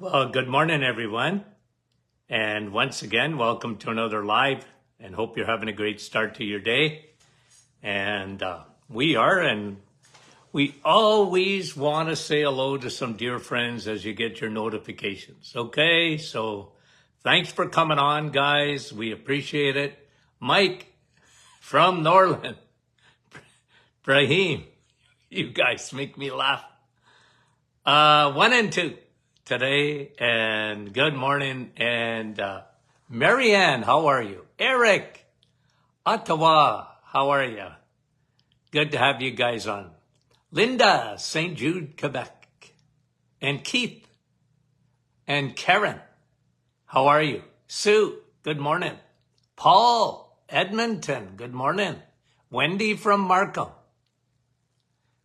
Well, good morning, everyone. And once again, welcome to another live, and hope you're having a great start to your day. And we always want to say hello to some dear friends as you get your notifications. Okay, so thanks for coming on, guys. We appreciate it. Mike from Norland, Brahim, you guys make me laugh. 1 and 2 today, and good morning. And Marianne, how are you? Eric, Ottawa, how are you? Good to have you guys on. Linda, St. Jude, Quebec. And Keith and Karen, how are you? Sue, good morning. Paul, Edmonton, good morning. Wendy from Markham.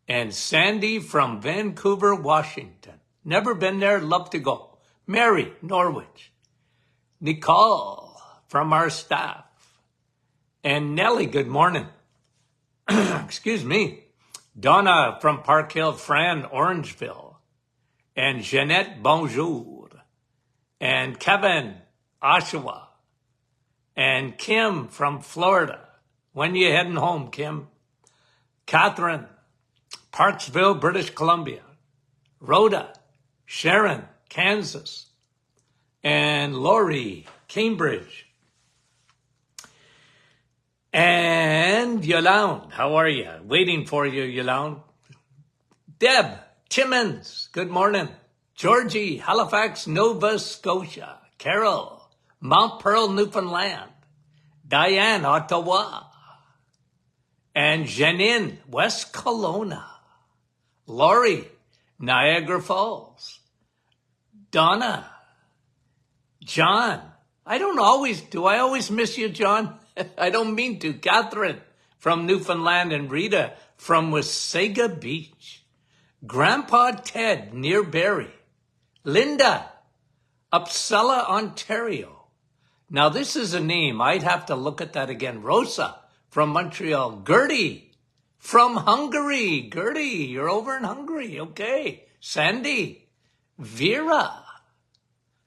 And Sandy from Vancouver, Washington. Never been there, love to go. Mary, Norwich. Nicole from our staff. And Nellie, good morning. Excuse me. Donna from Park Hill, Fran, Orangeville. And Jeanette, bonjour. And Kevin, Oshawa. And Kim from Florida. When you heading home, Kim? Catherine, Parksville, British Columbia. Rhoda, Sharon, Kansas. And Lori, Cambridge. And Yolande, how are you? Waiting for you, Yolande. Deb, Timmins, good morning. Georgie, Halifax, Nova Scotia. Carol, Mount Pearl, Newfoundland. Diane, Ottawa. And Janine, West Kelowna. Lori, Niagara Falls. Donna. John. Do I always miss you, John? I don't mean to. Catherine from Newfoundland and Rita from Wasaga Beach. Grandpa Ted near Barrie. Linda, Uppsala, Ontario. Now this is a name. I'd have to look at that again. Rosa from Montreal. Gertie from Hungary. Gertie, you're over in Hungary. Okay. Sandy. Vera.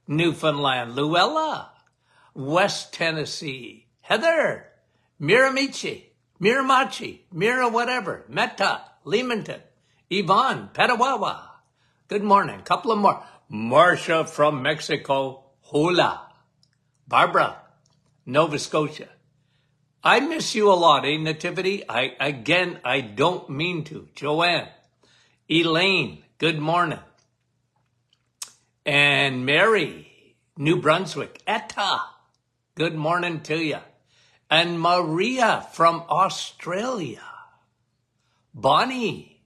Newfoundland. Luella. West Tennessee. Heather. Miramachi. Mira whatever. Meta. Leamington. Yvonne. Petawawa. Good morning. Couple of more. Marcia from Mexico. Hola. Barbara. Nova Scotia. I miss you a lot, eh, Nativity? I don't mean to. Joanne. Elaine, good morning. And Mary, New Brunswick. Etta, good morning to you. And Maria from Australia. Bonnie.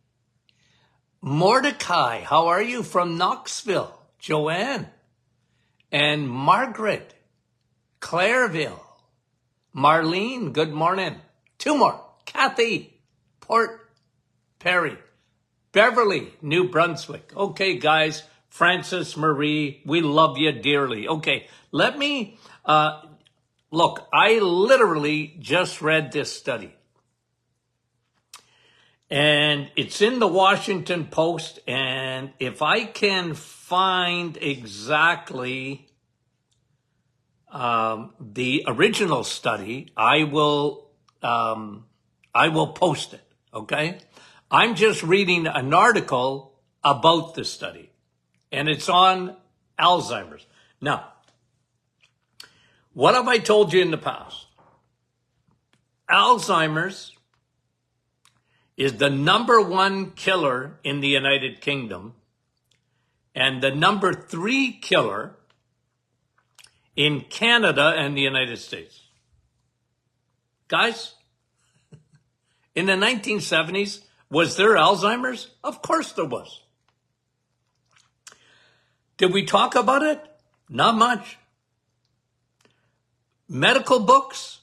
Mordecai, how are you from Knoxville? Joanne. And Margaret, Clareville. Marlene, good morning. 2 more. Kathy, Port Perry. Beverly, New Brunswick. Okay, guys. Francis Marie, we love you dearly. Okay, let me, look, I literally just read this study. And it's in the Washington Post. And if I can find exactly the original study, I will post it, okay? I'm just reading an article about the study, and it's on Alzheimer's. Now, what have I told you in the past? Alzheimer's is the #1 killer in the United Kingdom and the #3 killer in Canada and the United States. Guys, in the 1970s, was there Alzheimer's? Of course there was. Did we talk about it? Not much. Medical books?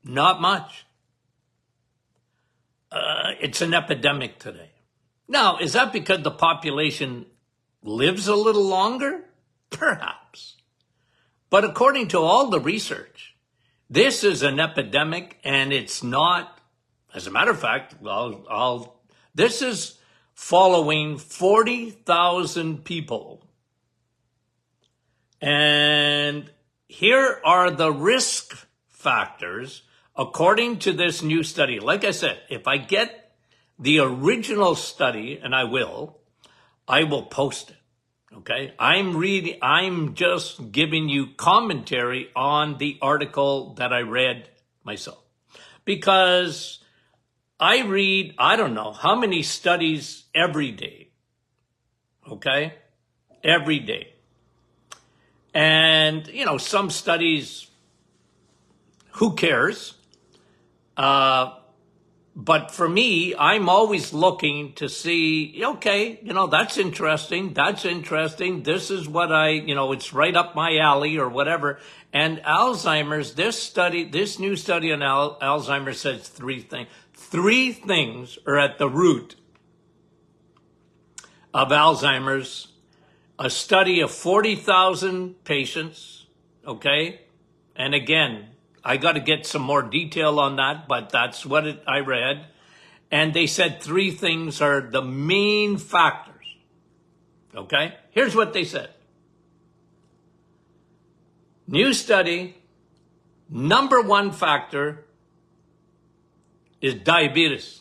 Not much. It's an epidemic today. Now, is that because the population lives a little longer? Perhaps. But according to all the research, this is an epidemic, and it's not, as a matter of fact, this is following 40,000 people And here are the risk factors according to this new study. Like I said, if I get the original study, and I will post it. Okay. I'm just giving you commentary on the article that I read myself, because I read, I don't know how many studies every day. Okay. Every day. And, some studies, who cares? But for me, I'm always looking to see, okay, that's interesting. That's interesting. This is what it's right up my alley or whatever. And Alzheimer's, this new study on Alzheimer's says three things. Three things are at the root of Alzheimer's. A study of 40,000 patients, okay? And again, I got to get some more detail on that, but that's what I read. And they said three things are the main factors, okay? Here's what they said. New study, number one factor is diabetes.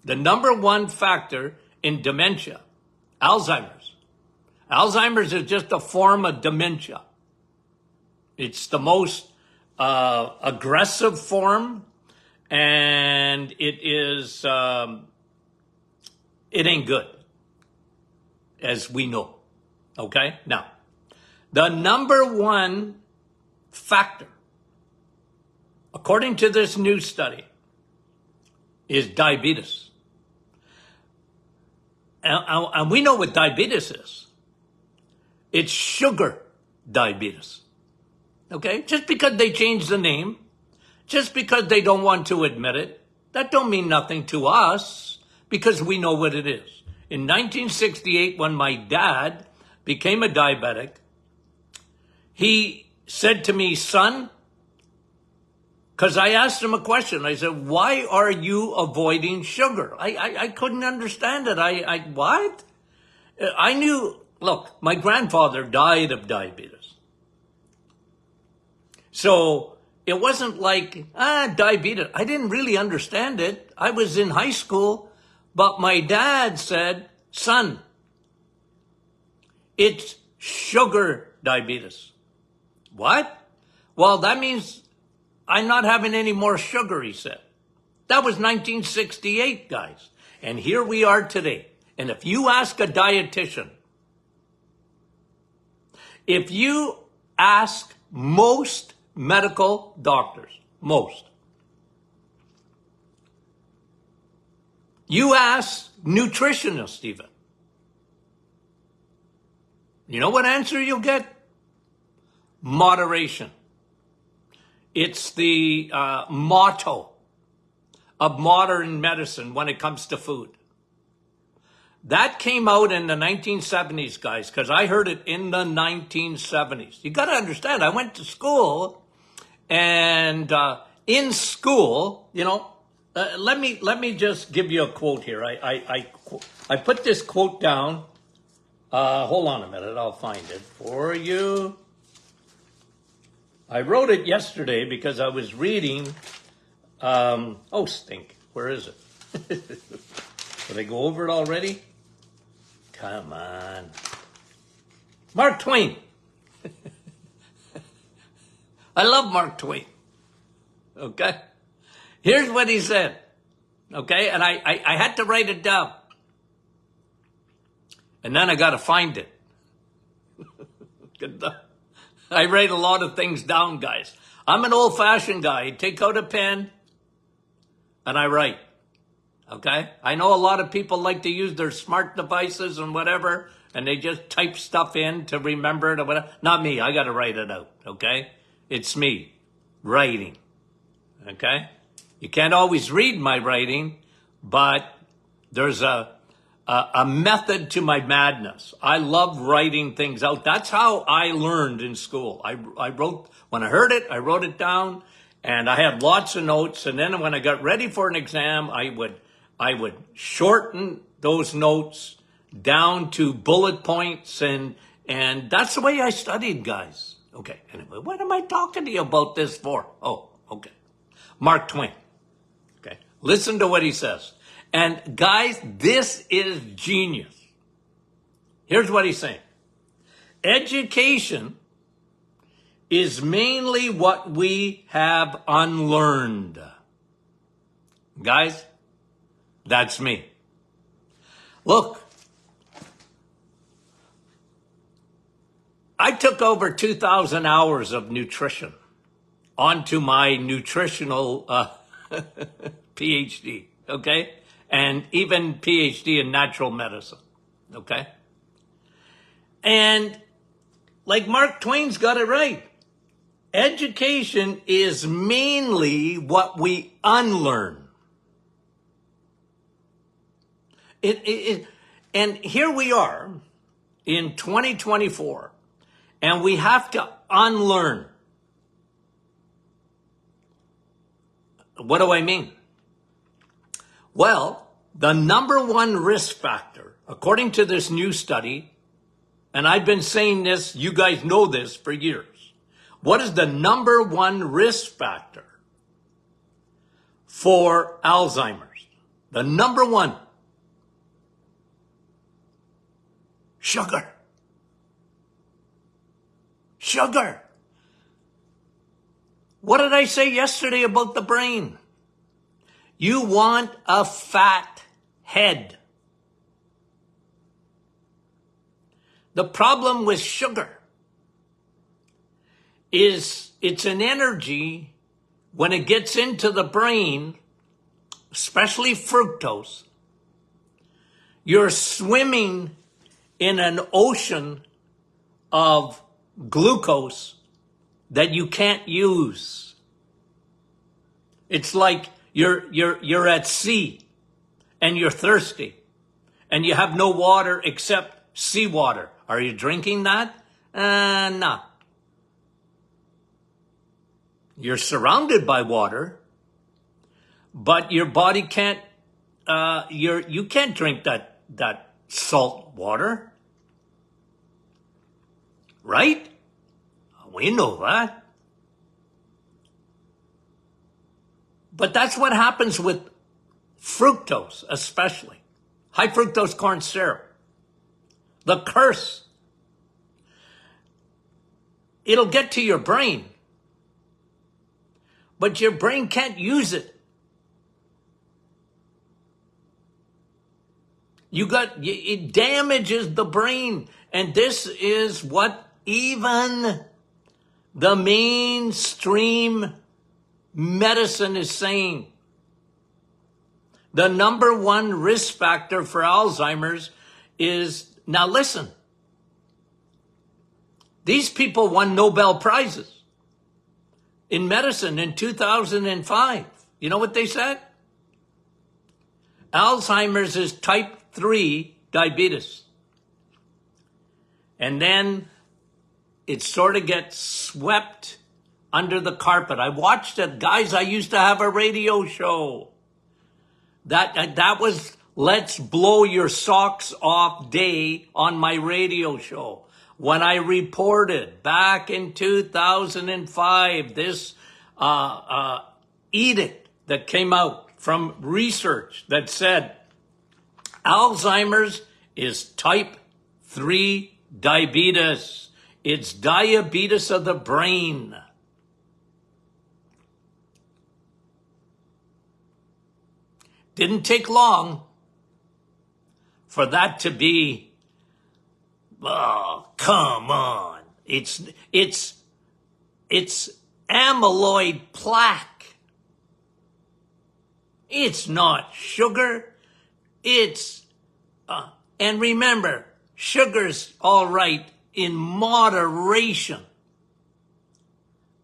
The number one factor in dementia. Alzheimer's. Alzheimer's is just a form of dementia. It's the most aggressive form, and it ain't good, as we know. Okay? Now, the number one factor, according to this new study, is diabetes. And we know what diabetes is. It's sugar diabetes. Okay? Just because they changed the name, just because they don't want to admit it, that don't mean nothing to us, because we know what it is. In 1968, when my dad became a diabetic, he said to me, son, because I asked him a question. I said, why are you avoiding sugar? I couldn't understand it. What? I knew, look, my grandfather died of diabetes. So it wasn't like, diabetes. I didn't really understand it. I was in high school, but my dad said, son, it's sugar diabetes. What? Well, that means I'm not having any more sugar, he said. That was 1968, guys. And here we are today. And if you ask a dietitian, if you ask most medical doctors, you ask nutritionists even, you know what answer you'll get? Moderation. It's the motto of modern medicine when it comes to food. That came out in the 1970s, guys, because I heard it in the 1970s. You got to understand, I went to school, and in school, let me just give you a quote here. I put this quote down. Hold on a minute, I'll find it for you. I wrote it yesterday because I was reading, stink, where is it? Did I go over it already? Come on. Mark Twain. I love Mark Twain. Okay? Here's what he said. Okay? And I had to write it down. And then I got to find it. I write a lot of things down, guys. I'm an old-fashioned guy. I take out a pen and I write. Okay? I know a lot of people like to use their smart devices and whatever, and they just type stuff in to remember it or whatever. Not me. I got to write it out. Okay? It's me writing. Okay? You can't always read my writing, but there's a method to my madness. I love writing things out. That's how I learned in school. I wrote, when I heard it, I wrote it down, and I had lots of notes. And then when I got ready for an exam, I would shorten those notes down to bullet points and And that's the way I studied, guys. Okay, anyway, what am I talking to you about this for? Oh, okay. Mark Twain. Okay, listen to what he says. And guys, this is genius. Here's what he's saying. Education is mainly what we have unlearned. Guys, that's me. Look, I took over 2,000 hours of nutrition onto my nutritional PhD, okay? And even PhD in natural medicine, okay? And like Mark Twain's got it right. Education is mainly what we unlearn. And here we are in 2024, and we have to unlearn. What do I mean? Well, the number one risk factor, according to this new study, and I've been saying this, you guys know this for years. What is the number one risk factor for Alzheimer's? The number one. Sugar. Sugar. What did I say yesterday about the brain? You want a fat head. The problem with sugar is it's an energy when it gets into the brain, especially fructose. You're swimming in an ocean of glucose that you can't use. It's like you're at sea and you're thirsty and you have no water except seawater. Are you drinking that? No. You're surrounded by water, but your body can't, you can't drink that salt water. Right? We know that. But that's what happens with fructose, especially. High fructose corn syrup. The curse. It'll get to your brain, but your brain can't use it. It damages the brain. And this is what even the mainstream medicine is saying. The number one risk factor for Alzheimer's is, now listen, these people won Nobel Prizes in medicine in 2005. You know what they said? Alzheimer's is type 3 diabetes. And then it sort of gets swept under the carpet. I watched it. Guys, I used to have a radio show. That was Let's Blow Your Socks Off Day on my radio show. When I reported back in 2005, this edict that came out from research that said Alzheimer's is type 3 diabetes. It's diabetes of the brain. Didn't take long for that to be, oh, come on. It's amyloid plaque. It's not sugar. And remember, sugar's all right in moderation.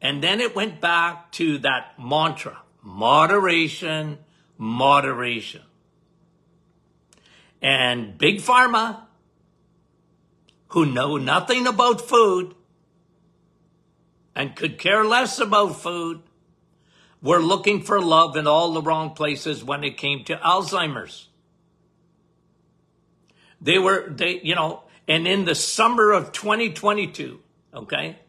And then it went back to that mantra, moderation, moderation. And Big Pharma, who know nothing about food and could care less about food, were looking for love in all the wrong places when it came to Alzheimer's. And in the summer of 2022, okay,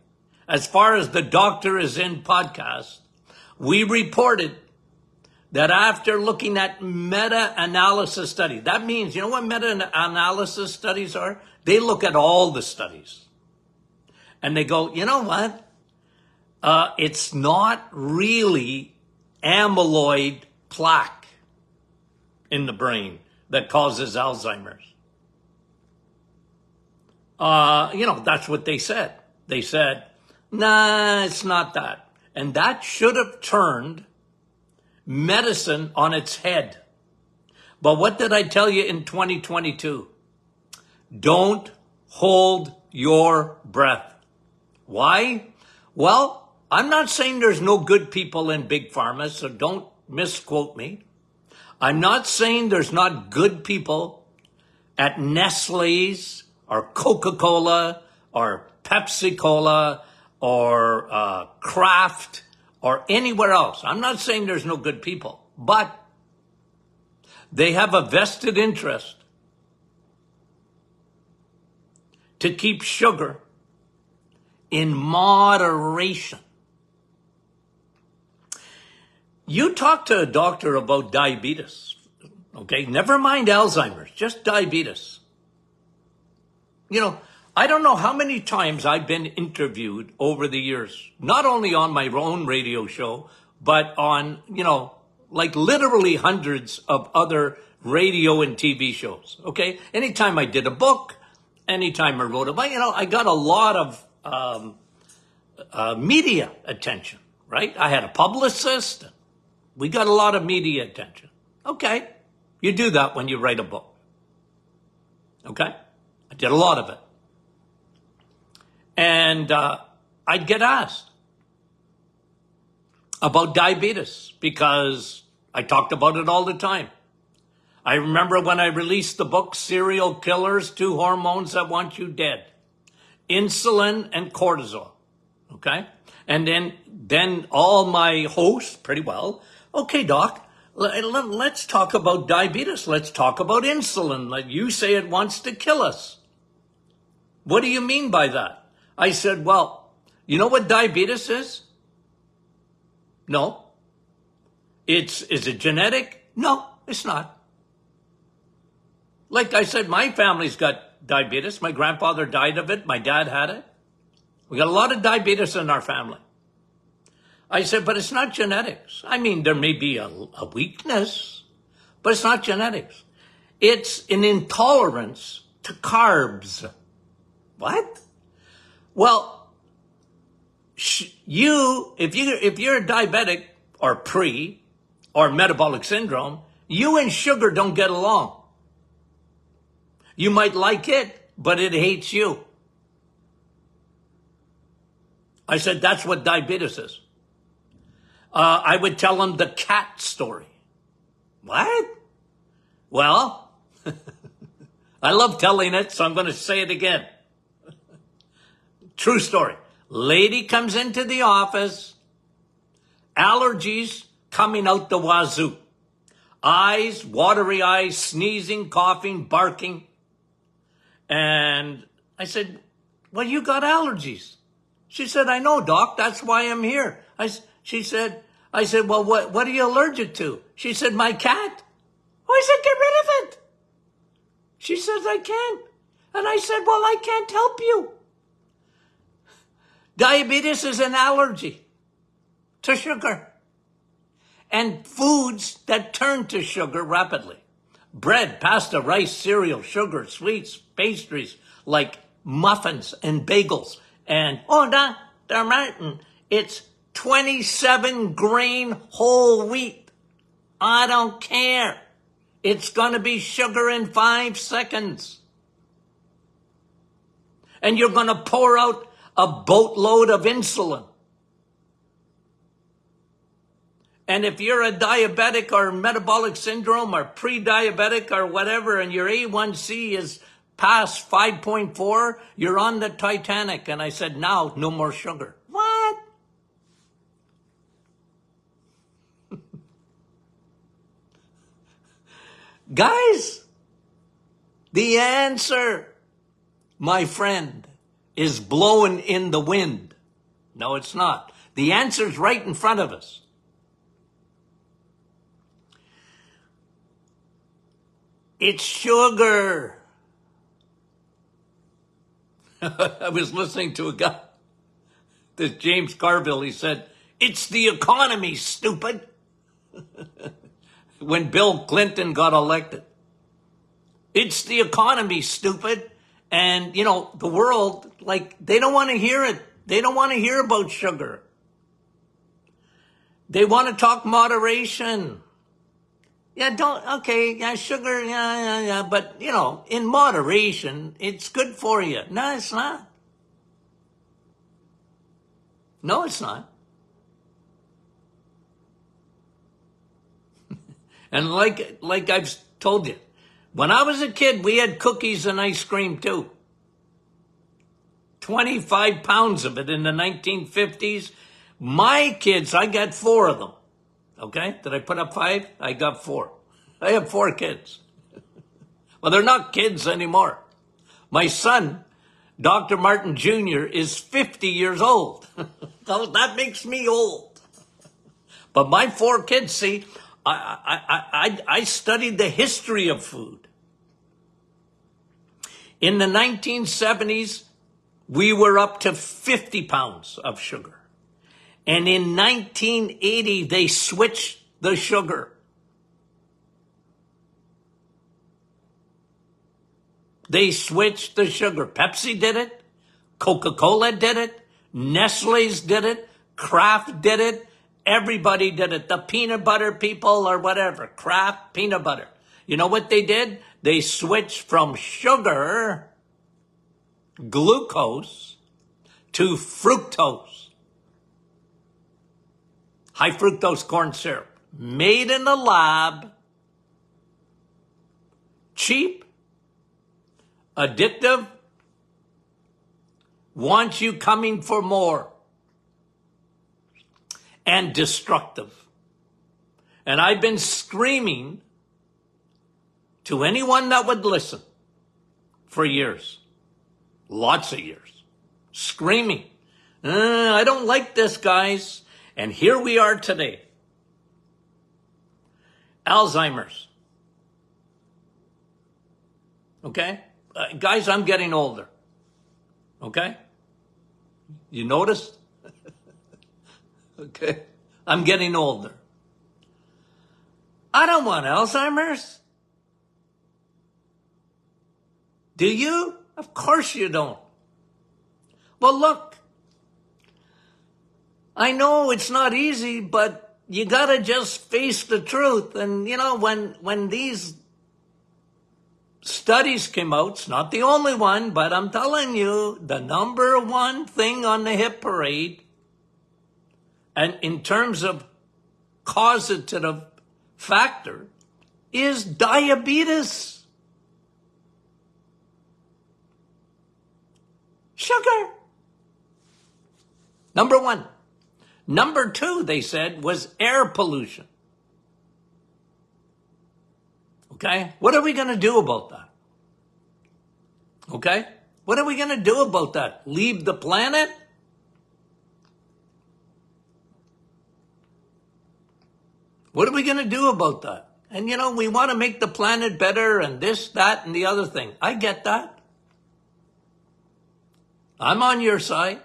as far as the Doctor Is In podcast, we reported that after looking at meta-analysis studies, that means, you know what meta-analysis studies are? They look at all the studies. And they go, you know what? It's not really amyloid plaque in the brain that causes Alzheimer's. That's what they said. They said, nah, it's not that. And that should have turned medicine on its head. But what did I tell you in 2022? Don't hold your breath. Why? Well, I'm not saying there's no good people in big pharma, so don't misquote me. I'm not saying there's not good people at Nestle's or Coca-Cola or Pepsi-Cola or Kraft or anywhere else. I'm not saying there's no good people, but they have a vested interest to keep sugar in moderation. You talk to a doctor about diabetes, okay? Never mind Alzheimer's, just diabetes. I don't know how many times I've been interviewed over the years, not only on my own radio show, but on, like literally hundreds of other radio and TV shows, okay? Anytime I did a book, anytime I wrote a book, I got a lot of media attention, right? I had a publicist. We got a lot of media attention. Okay. You do that when you write a book. Okay. I did a lot of it. And I'd get asked about diabetes because I talked about it all the time. I remember when I released the book, Serial Killers, 2 Hormones That Want You Dead. Insulin and cortisol. Okay? And then all my hosts, pretty well, okay, doc, let's talk about diabetes. Let's talk about insulin. Like you say it wants to kill us. What do you mean by that? I said, well, you know what diabetes is? No. Is it genetic? No, it's not. Like I said, my family's got diabetes. My grandfather died of it. My dad had it. We got a lot of diabetes in our family. I said, but it's not genetics. I mean, there may be a weakness, but it's not genetics. It's an intolerance to carbs. What? Well, if you're a diabetic or pre or metabolic syndrome, you and sugar don't get along. You might like it, but it hates you. I said, that's what diabetes is. I would tell them the cat story. What? Well, I love telling it, so I'm going to say it again. True story. Lady comes into the office, allergies coming out the wazoo. Eyes, watery eyes, sneezing, coughing, barking. And I said, well, you got allergies. She said, I know, doc, that's why I'm here. I said, well, what are you allergic to? She said, my cat. Oh, I said, get rid of it. She says, I can't. And I said, well, I can't help you. Diabetes is an allergy to sugar and foods that turn to sugar rapidly. Bread, pasta, rice, cereal, sugar, sweets, pastries like muffins and bagels. And, Dr. Martin, it's 27 grain whole wheat. I don't care. It's going to be sugar in 5 seconds. And you're going to pour out a boatload of insulin. And if you're a diabetic or metabolic syndrome or pre-diabetic or whatever, and your A1C is past 5.4, you're on the Titanic. And I said, now, no more sugar. What? Guys, the answer, my friend, is blowing in the wind. No, it's not. The answer's right in front of us. It's sugar. I was listening to a guy, this James Carville, he said, it's the economy, stupid. When Bill Clinton got elected. It's the economy, stupid. And, you know, the world, like, they don't want to hear it. They don't want to hear about sugar. They want to talk moderation. Yeah, sugar, yeah. But, you know, in moderation, it's good for you. No, it's not. No, it's not. And like I've told you, when I was a kid, we had cookies and ice cream too. 25 pounds of it in the 1950s. My kids, I got 4 of them. Okay? Did I put up 5? I got 4. I have 4 kids. Well, they're not kids anymore. My son, Dr. Martin Jr., is 50 years old. So that makes me old. But my 4 kids, see, I studied the history of food. In the 1970s, we were up to 50 pounds of sugar. And in 1980, they switched the sugar. They switched the sugar. Pepsi did it. Coca-Cola did it. Nestle's did it. Kraft did it. Everybody did it. The peanut butter people or whatever. Kraft peanut butter. You know what they did? They switched from sugar, glucose, to fructose. High fructose corn syrup. Made in the lab. Cheap. Addictive. Wants you coming for more. And destructive. And I've been screaming to anyone that would listen for years. Lots of years. Screaming. I don't like this, guys. And here we are today. Alzheimer's. Okay? Guys, I'm getting older. Okay? You notice? Okay? I'm getting older. I don't want Alzheimer's. Do you? Of course you don't. Well, look. I know it's not easy, but you gotta just face the truth. And, you know, when these studies came out, it's not the only one, but I'm telling you, the number one thing on the hit parade, and in terms of causative factor, is diabetes. Sugar. Number 1. Number 2, they said, was air pollution. Okay? What are we going to do about that? Okay? What are we going to do about that? Leave the planet? What are we going to do about that? And, you know, we want to make the planet better and this, that, and the other thing. I get that. I'm on your side.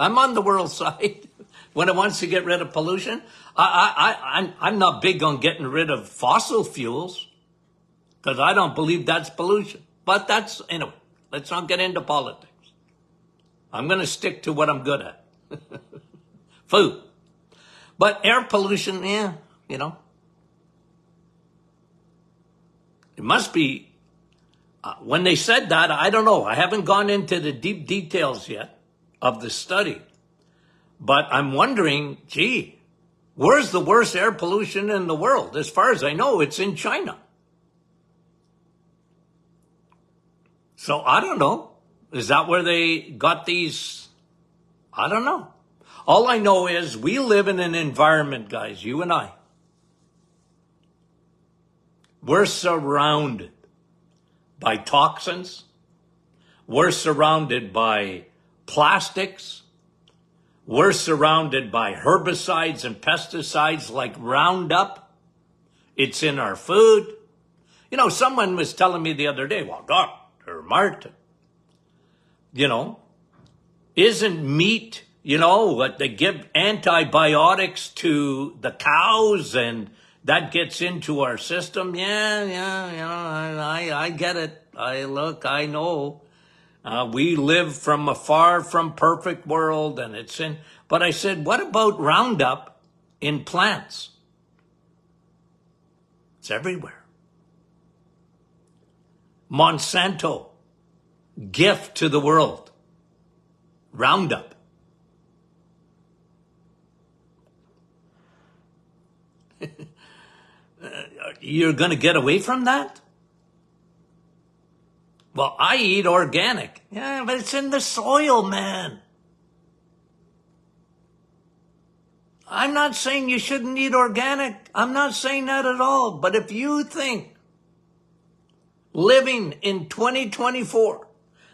I'm on the world side when it wants to get rid of pollution. I'm not big on getting rid of fossil fuels because I don't believe that's pollution. But that's, anyway, let's not get into politics. I'm going to stick to what I'm good at. Food. But air pollution, yeah, you know. It must be, when they said that, I don't know. I haven't gone into the deep details yet of the study. But I'm wondering, gee, where's the worst air pollution in the world? As far as I know, it's in China. So I don't know. Is that where they got these? I don't know. All I know is we live in an environment, guys, you and I. We're surrounded by toxins, We're surrounded by plastics. We're surrounded by herbicides and pesticides like Roundup. It's in our food. You know, someone was telling me the other day, well, Dr. Martin, you know, isn't meat, you know, what they give antibiotics to the cows and that gets into our system? Yeah, you know, I get it. I know. We live from a far from perfect world and it's in, but I said, what about Roundup in plants? It's everywhere. Monsanto, gift to the world. Roundup. You're going to get away from that? Well, I eat organic. Yeah, but it's in the soil, man. I'm not saying you shouldn't eat organic. I'm not saying that at all. But if you think living in 2024,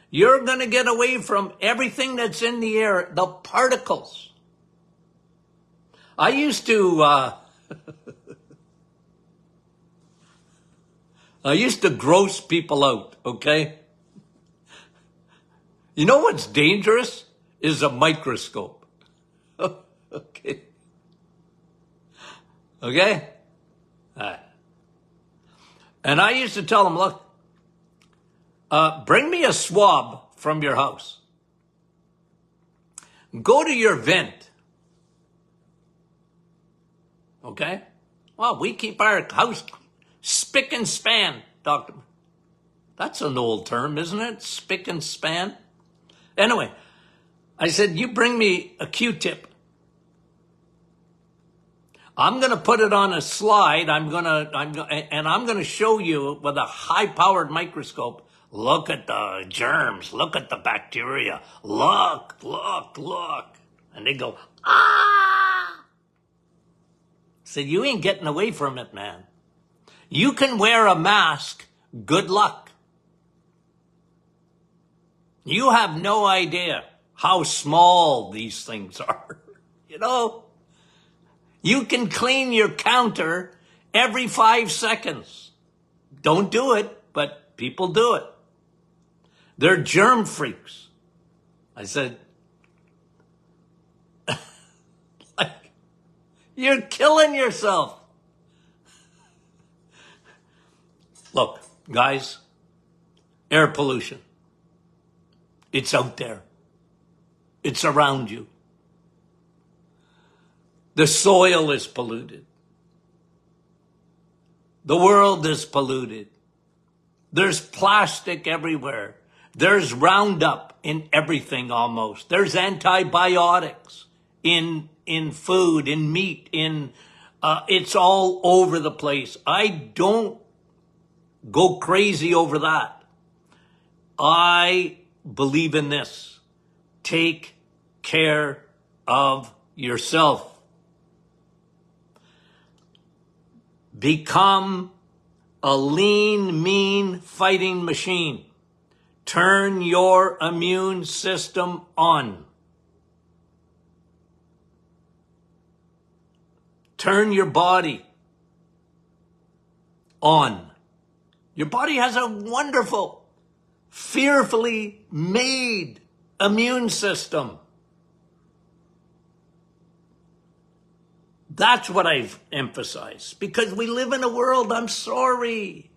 you're going to get away from everything that's in the air, the particles. I used to gross people out, okay? You know what's dangerous? Is a microscope. Okay. Okay? All right. And I used to tell them, look, bring me a swab from your house. Go to your vent. Okay? Well, we keep our house spick and span, doctor. That's an old term, isn't it? Spick and span. Anyway, I said, you bring me a Q-tip. I'm going to put it on a slide. I'm going to show you with a high-powered microscope. Look at the germs. Look at the bacteria. Look. And they go, ah! So you ain't getting away from it, man. You can wear a mask. Good luck. You have no idea how small these things are. You know, you can clean your counter every 5 seconds. Don't do it, but people do it. They're germ freaks. I said, like, you're killing yourself. Look, guys, air pollution. It's out there. It's around you. The soil is polluted. The world is polluted. There's plastic everywhere. There's Roundup in everything almost. There's antibiotics in food, in meat, it's all over the place. I don't go crazy over that. I believe in this. Take care of yourself. Become a lean, mean fighting machine. Turn your immune system on. Turn your body on. Your body has a wonderful, fearfully made immune system. That's what I've emphasized. Because we live in a world, I'm sorry.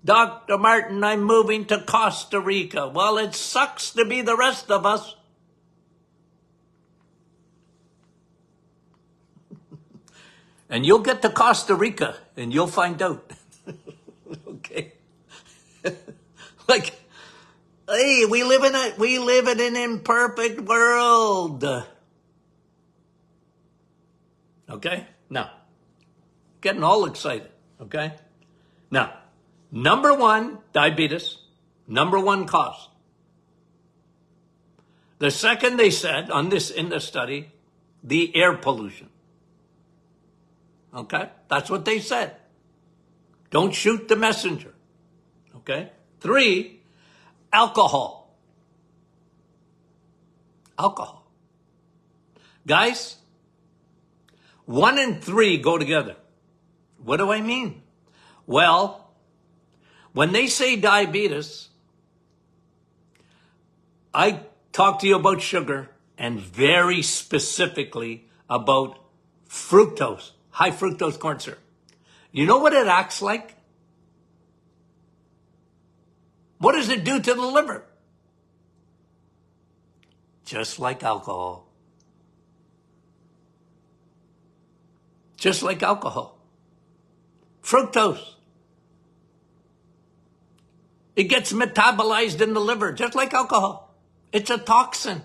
Dr. Martin, I'm moving to Costa Rica. Well, it sucks to be the rest of us. And you'll get to Costa Rica and you'll find out. Okay. Like, hey, we live in an imperfect world. Okay? Now, getting all excited. Okay? Now, number one, diabetes. Number one cause. The second they said in this study, the air pollution. Okay? That's what they said. Don't shoot the messenger. Okay? 3, alcohol. Alcohol. Guys, 1 and 3 go together. What do I mean? Well, when they say diabetes, I talk to you about sugar and very specifically about fructose, high fructose corn syrup. You know what it acts like? What does it do to the liver? Just like alcohol. Just like alcohol. Fructose. It gets metabolized in the liver, just like alcohol. It's a toxin.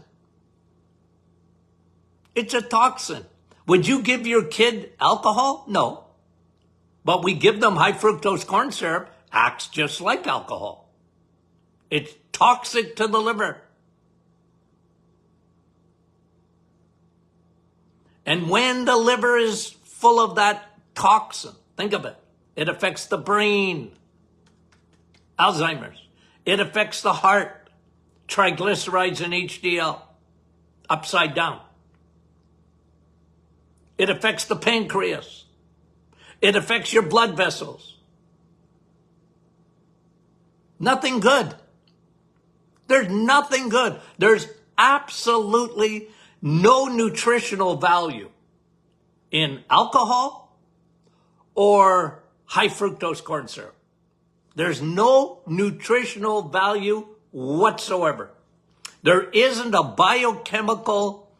It's a toxin. Would you give your kid alcohol? No. But we give them high fructose corn syrup, acts just like alcohol. It's toxic to the liver. And when the liver is full of that toxin, think of it. It affects the brain, Alzheimer's. It affects the heart, triglycerides and HDL, upside down. It affects the pancreas. It affects your blood vessels. Nothing good. There's nothing good. There's absolutely no nutritional value in alcohol or high fructose corn syrup. There's no nutritional value whatsoever. There isn't a biochemical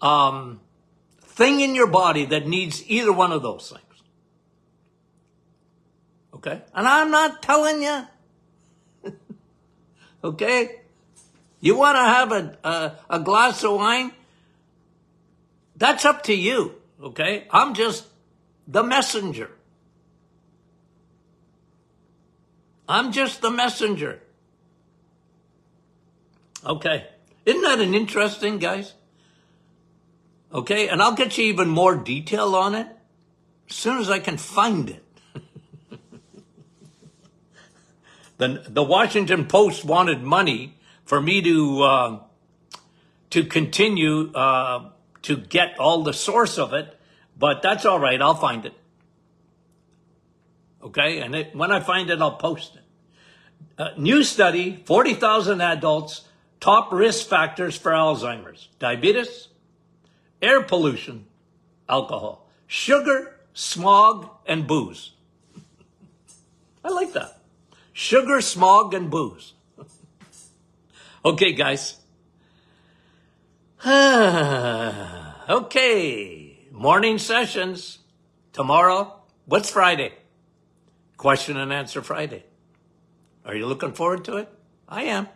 thing in your body that needs either one of those things. Okay? And I'm not telling you. Okay? You want to have a glass of wine? That's up to you. Okay? I'm just the messenger. I'm just the messenger. Okay. Isn't that an interesting, guys? Okay, and I'll get you even more detail on it as soon as I can find it. The Washington Post wanted money for me to continue to get all the source of it, but that's all right. I'll find it. Okay, and when I find it, I'll post it. New study, 40,000 adults, top risk factors for Alzheimer's: diabetes, air pollution, alcohol, sugar, smog, and booze. I like that. Sugar, smog, and booze. Okay, guys. Okay, morning sessions. Tomorrow, what's Friday? Question and answer Friday. Are you looking forward to it? I am.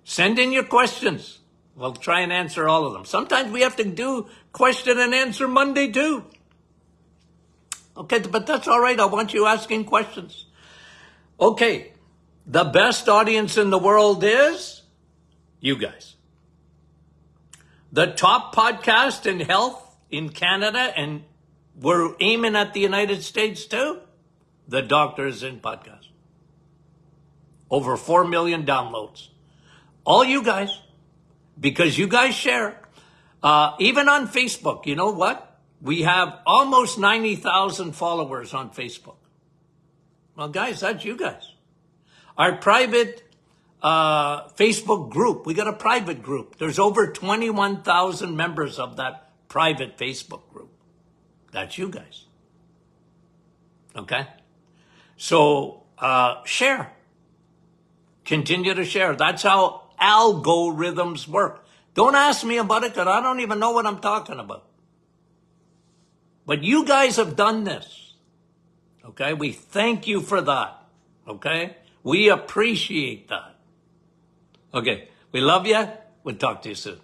Send in your questions. We'll try and answer all of them. Sometimes we have to do question and answer Monday too. Okay, but that's all right. I want you asking questions. Okay, the best audience in the world is you guys. The top podcast in health in Canada, and we're aiming at the United States too, the Doctors In Podcast. Over 4 million downloads. All you guys, because you guys share. Even on Facebook, you know what? We have almost 90,000 followers on Facebook. Well, guys, that's you guys. Our private Facebook group, we got a private group. There's over 21,000 members of that private Facebook group. That's you guys. Okay? So, share. Continue to share. That's how algorithms work. Don't ask me about it because I don't even know what I'm talking about. But you guys have done this. Okay? We thank you for that. Okay? We appreciate that. Okay. We love you. We'll talk to you soon.